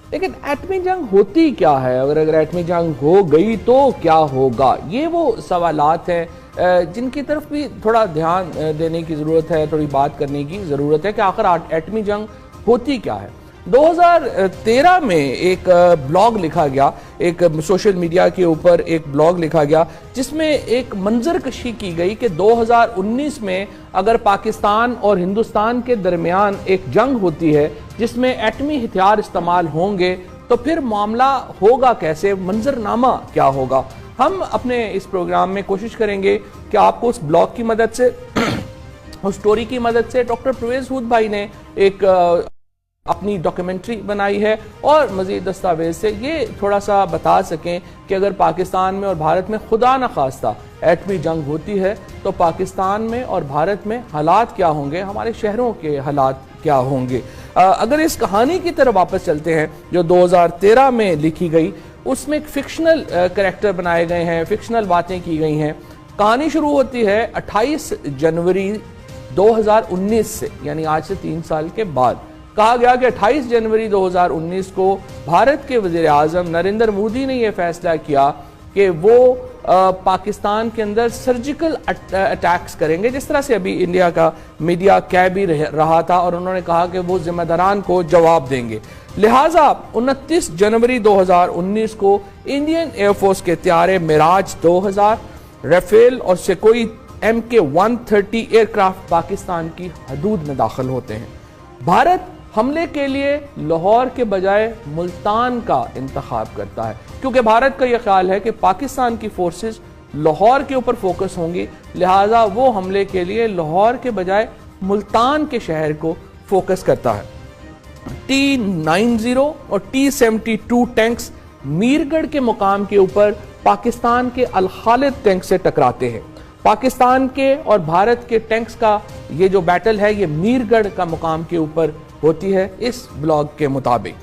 लेकिन एटमी जंग होती क्या है, अगर एटमी जंग हो गई तो क्या होगा, ये वो सवालात हैं जिनकी तरफ भी थोड़ा ध्यान देने की ज़रूरत है, थोड़ी बात करने की ज़रूरत है कि आखिर एटमी जंग होती क्या है। 2013 में एक ब्लॉग लिखा गया, एक सोशल मीडिया के ऊपर एक ब्लॉग लिखा गया जिसमें एक मंजर कशी की गई कि 2019 में अगर पाकिस्तान और हिंदुस्तान के दरमियान एक जंग होती है जिसमें एटमी हथियार इस्तेमाल होंगे तो फिर मामला होगा कैसे, मंजरनामा क्या होगा। हम अपने इस प्रोग्राम में कोशिश करेंगे कि आपको उस ब्लॉग की मदद से उस स्टोरी की मदद से डॉक्टर परवेज हूद भाई ने एक अपनी डॉक्यूमेंट्री बनाई है और मजीद दस्तावेज से ये थोड़ा सा बता सकें कि अगर पाकिस्तान में और भारत में खुदा न खास्ता एटमी जंग होती है तो पाकिस्तान में और भारत में हालात क्या होंगे, हमारे शहरों के हालात क्या होंगे। अगर इस कहानी की तरफ वापस चलते हैं जो 2013 में लिखी गई, उसमें एक फिक्शनल कैरेक्टर बनाए गए हैं, फिक्शनल बातें की गई हैं। कहानी शुरू होती है 28 जनवरी 2019 से, यानी आज से 3 साल के बाद। कहा गया कि 28 जनवरी 2019 को भारत के वजीर आजम नरेंद्र मोदी ने यह फैसला किया कि वो पाकिस्तान के अंदर सर्जिकल अटैक्स करेंगे, जिस तरह से अभी इंडिया का मीडिया कह भी रहा था, और उन्होंने कहा कि वो जिम्मेदारान को जवाब देंगे। लिहाजा 29 जनवरी 2019 को इंडियन एयरफोर्स के त्यारे मिराज 2000, राफेल और सुखोई MK-130 एयरक्राफ्ट पाकिस्तान की हदूद में दाखिल होते हैं। भारत हमले के लिए लाहौर के बजाय मुल्तान का इंतखाब करता है, क्योंकि भारत का यह ख्याल है कि पाकिस्तान की फोर्सेस लाहौर के ऊपर फोकस होंगी, लिहाजा वो हमले के लिए लाहौर के बजाय मुल्तान के शहर को फोकस करता है। T-90 और T-72 टैंक्स मीरगढ़ के मुकाम के ऊपर पाकिस्तान के अल खालिद टैंक से टकराते हैं। पाकिस्तान के और भारत के टैंक्स का ये जो बैटल है ये मीरगढ़ का मुकाम के ऊपर होती है। इस ब्लॉग के मुताबिक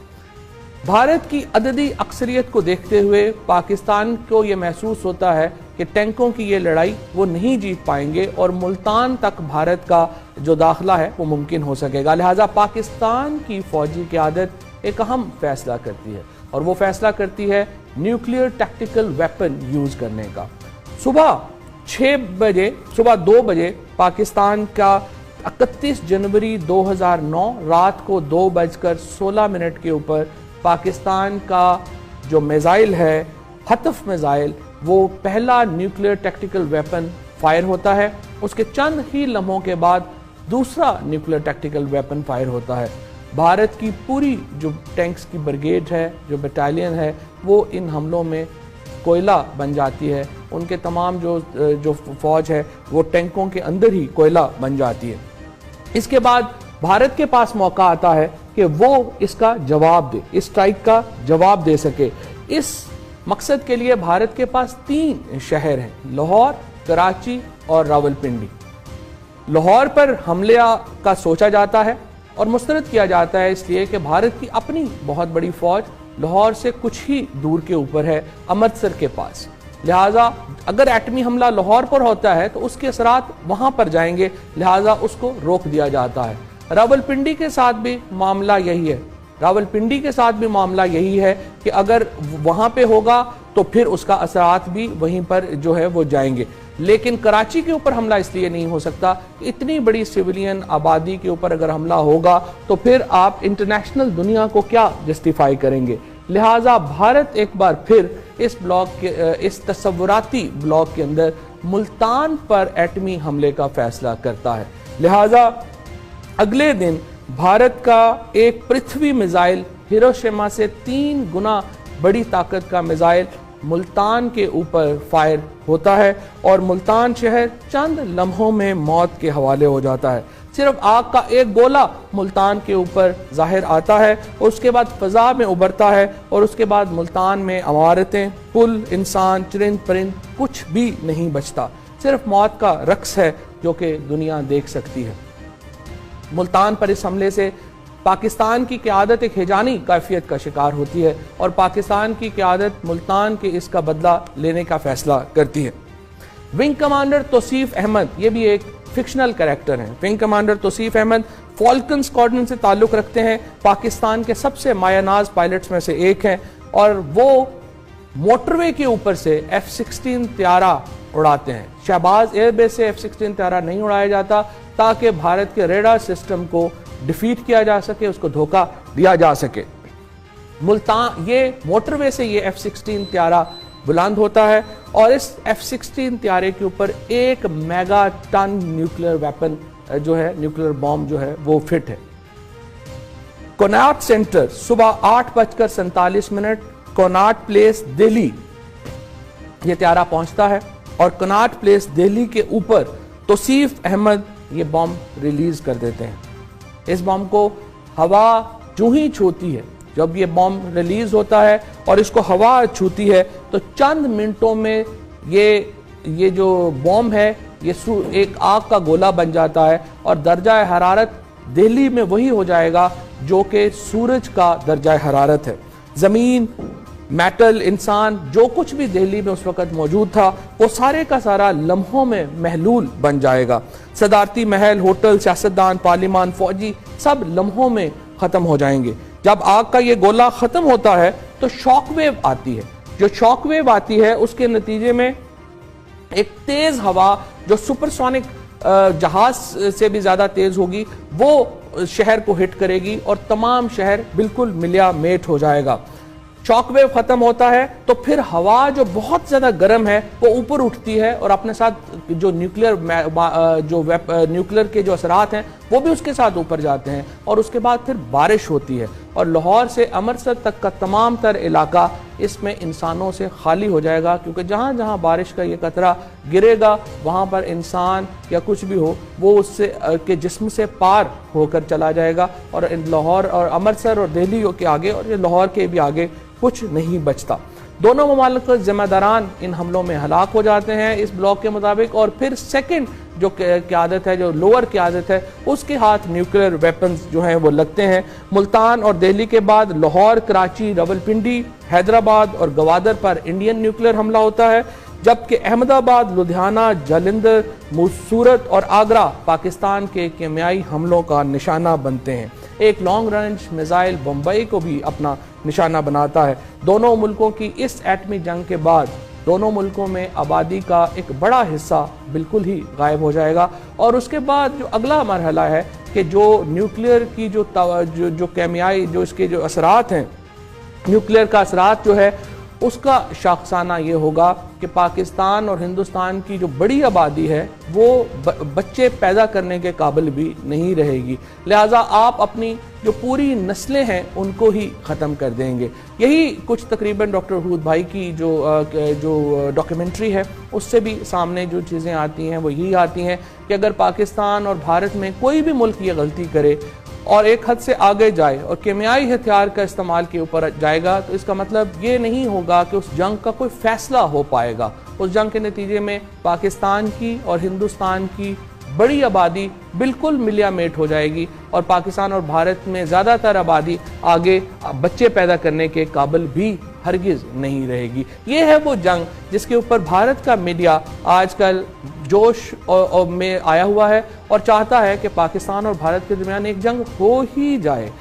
भारत की अददी अक्सरियत को देखते हुए पाकिस्तान को यह महसूस होता है कि टैंकों की ये लड़ाई वो नहीं जीत पाएंगे और मुल्तान तक भारत का जो दाखिला है वो मुमकिन हो सकेगा। लिहाजा पाकिस्तान की फौजी क़यादत एक अहम फैसला करती है और वो फैसला करती है न्यूक्लियर टैक्टिकल वेपन यूज करने का। सुबह 2 बजे पाकिस्तान का 31 जनवरी 2009 रात को 2:16 के ऊपर पाकिस्तान का जो मिसाइल है हतफ मिसाइल, वो पहला न्यूक्लियर टैक्टिकल वेपन फायर होता है। उसके चंद ही लम्हों के बाद दूसरा न्यूक्लियर टैक्टिकल वेपन फायर होता है। भारत की पूरी जो टैंक्स की ब्रिगेड है, जो बटालियन है, वो इन हमलों में कोयला बन जाती है। उनके तमाम जो फौज है वो टैंकों के अंदर ही कोयला बन जाती है। इसके बाद भारत के पास मौका आता है कि वो इसका जवाब दे, इस स्ट्राइक का जवाब दे सके। इस मकसद के लिए भारत के पास 3 शहर हैं, लाहौर, कराची और रावलपिंडी। लाहौर पर हमले का सोचा जाता है और मुस्तरद किया जाता है इसलिए कि भारत की अपनी बहुत बड़ी फौज लाहौर से कुछ ही दूर के ऊपर है, अमृतसर के पास। लिहाजा अगर एटमी हमला लाहौर पर होता है तो उसके असरात वहां पर जाएंगे, लिहाजा उसको रोक दिया जाता है। रावलपिंडी के साथ भी मामला यही है। रावलपिंडी के साथ भी मामला यही है कि अगर वहां पे होगा तो फिर उसका असरात भी वहीं पर जो है वो जाएंगे। लेकिन कराची के ऊपर हमला इसलिए नहीं हो सकता, इतनी बड़ी सिविलियन आबादी के ऊपर अगर हमला होगा तो फिर आप इंटरनेशनल दुनिया को क्या जस्टिफाई करेंगे। लिहाजा भारत एक बार फिर इस ब्लॉक के इस तस्वुराती ब्लॉक के अंदर मुल्तान पर एटमी हमले का फैसला करता है। लिहाजा अगले दिन भारत का एक पृथ्वी मिसाइल हिरोशिमा से 3 गुना बड़ी ताकत का मिसाइल मुल्तान के ऊपर फायर होता है और मुल्तान शहर चंद लम्हों में मौत के हवाले हो जाता है। सिर्फ आग का एक गोला मुल्तान के ऊपर जाहिर आता है, उसके बाद फजा में उभरता है और उसके बाद मुल्तान में इमारतें, पुल, इंसान, चरिंद परिंद कुछ भी नहीं बचता। सिर्फ मौत का रक्स है जो कि दुनिया देख सकती है। मुल्तान पर इस हमले से पाकिस्तान की क़यादत एक हिजानी कैफियत का शिकार होती है और पाकिस्तान की क़यादत मुल्तान के इसका बदला लेने का फैसला करती है। विंग कमांडर तौसीफ अहमद, ये भी एक फिक्शनल कैरेक्टर हैं। Wing commander Tauseef Ahmed falcon squadron से ताल्लुक़ रखते हैं, पाकिस्तान के सबसे मायानाज पायलट्स में से एक हैं और वो मोटरवे के ऊपर से F-16 त्यारा उड़ाते हैं। शहबाज एयरबेस से F-16 त्यारा नहीं उड़ाया जाता ताकि भारत के रेडार सिस्टम को डिफीट किया जा सके, उसको धोखा दिया जा सके। मुल्तान ये मोटरवे से ये F-16 त्यारा बुलंद होता है और इस F-16 त्यारे के ऊपर 1 मेगा टन न्यूक्लियर वेपन जो है, न्यूक्लियर बॉम्ब जो है वो फिट है। कोनाट सेंटर सुबह 8:47 कोनाट प्लेस दिल्ली ये त्यारा पहुंचता है और कोनाट प्लेस दिल्ली के ऊपर तौसीफ अहमद ये बॉम्ब रिलीज कर देते हैं। इस बॉम्ब को हवा जो ही छूती है, जब ये बॉम्ब रिलीज होता है और इसको हवा छूती है तो चंद मिनटों में ये जो बॉम्ब है ये एक आग का गोला बन जाता है और दर्जा हरारत दिल्ली में वही हो जाएगा जो कि सूरज का दर्जा हरारत है। ज़मीन, मेटल, इंसान, जो कुछ भी दिल्ली में उस वक्त मौजूद था वो सारे का सारा लम्हों में महलूल बन जाएगा। सदारती महल, होटल, सियासतदान, पार्लिमान, फौजी सब लम्हों में ख़त्म हो जाएंगे। जब आग का ये गोला ख़त्म होता है तो शॉकवेव आती है। जो शॉकवेव आती है उसके नतीजे में एक तेज़ हवा जो सुपरसोनिक जहाज से भी ज़्यादा तेज़ होगी वो शहर को हिट करेगी और तमाम शहर बिल्कुल मिलिया मेट हो जाएगा। शॉकवेव खत्म होता है तो फिर हवा जो बहुत ज्यादा गर्म है वो ऊपर उठती है और अपने साथ जो न्यूक्लियर के जो असरात हैं वो भी उसके साथ ऊपर जाते हैं और उसके बाद फिर बारिश होती है और लाहौर से अमृतसर तक का तमाम तर इलाका इसमें इंसानों से खाली हो जाएगा, क्योंकि जहाँ जहाँ बारिश का ये कतरा गिरेगा वहाँ पर इंसान या कुछ भी हो वो उससे के जिस्म से पार होकर चला जाएगा और लाहौर और अमृतसर और दिल्ली के आगे और ये लाहौर के भी आगे कुछ नहीं बचता। दोनों ममालिक जिम्मेदारान इन हमलों में हलाक हो जाते हैं इस ब्लॉक के मुताबिक और फिर सेकंड जो क़यादत है, जो लोअर क़यादत है, उसके हाथ न्यूक्लियर वेपन्स जो हैं वो लगते हैं। मुल्तान और दिल्ली के बाद लाहौर, कराची, रावलपिंडी, हैदराबाद और गवादर पर इंडियन न्यूक्लियर हमला होता है, जबकि अहमदाबाद, लुधियाना, जालंधर, सूरत और आगरा पाकिस्तान के कीमियाई हमलों का निशाना बनते हैं। एक लॉन्ग रेंज मिसाइल बम्बई को भी अपना निशाना बनाता है। दोनों मुल्कों की इस एटमी जंग के बाद दोनों मुल्कों में आबादी का एक बड़ा हिस्सा बिल्कुल ही गायब हो जाएगा और उसके बाद जो अगला मरहला है कि जो न्यूक्लियर की जो कीमियाई जो इसके जो असरात हैं, न्यूक्लियर का असरात जो है उसका शाखसाना ये होगा कि पाकिस्तान और हिंदुस्तान की जो बड़ी आबादी है वो बच्चे पैदा करने के काबिल भी नहीं रहेगी, लिहाजा आप अपनी जो पूरी नस्लें हैं उनको ही ख़त्म कर देंगे। यही कुछ तकरीबन डॉक्टर हूद भाई की जो डॉक्यूमेंट्री है उससे भी सामने जो चीज़ें आती हैं वो यही आती हैं कि अगर पाकिस्तान और भारत में कोई भी मुल्क ये गलती करे और एक हद से आगे जाए और कीमियाई हथियार का इस्तेमाल के ऊपर जाएगा तो इसका मतलब ये नहीं होगा कि उस जंग का कोई फैसला हो पाएगा। उस जंग के नतीजे में पाकिस्तान की और हिंदुस्तान की बड़ी आबादी बिल्कुल मिलिया मेट हो जाएगी और पाकिस्तान और भारत में ज़्यादातर आबादी आगे बच्चे पैदा करने के काबिल भी हरगिज़ नहीं रहेगी। ये है वो जंग जिसके ऊपर भारत का मीडिया आजकल जोश में आया हुआ है और चाहता है कि पाकिस्तान और भारत के दरमियान एक जंग हो ही जाए।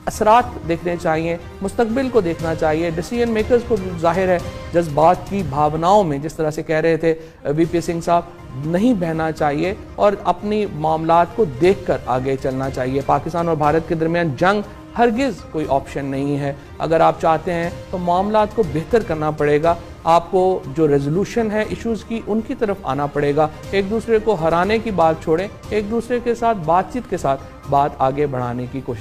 असरात देखने चाहिए, मुस्तकबिल को देखना चाहिए। डिसीजन मेकर्स को जाहिर है जज्बात की भावनाओं में, जिस तरह से कह रहे थे वीपी सिंह साहब, नहीं बहना चाहिए और अपनी मामलात को देखकर आगे चलना चाहिए। पाकिस्तान और भारत के दरमियान जंग हरगिज़ कोई ऑप्शन नहीं है। अगर आप चाहते हैं तो मामलात को बेहतर करना पड़ेगा, आपको जो रेजोल्यूशन है इश्यूज़ की उनकी तरफ आना पड़ेगा। एक दूसरे को हराने की बात छोड़ें, एक दूसरे के साथ बातचीत के साथ बात आगे बढ़ाने की कोशिश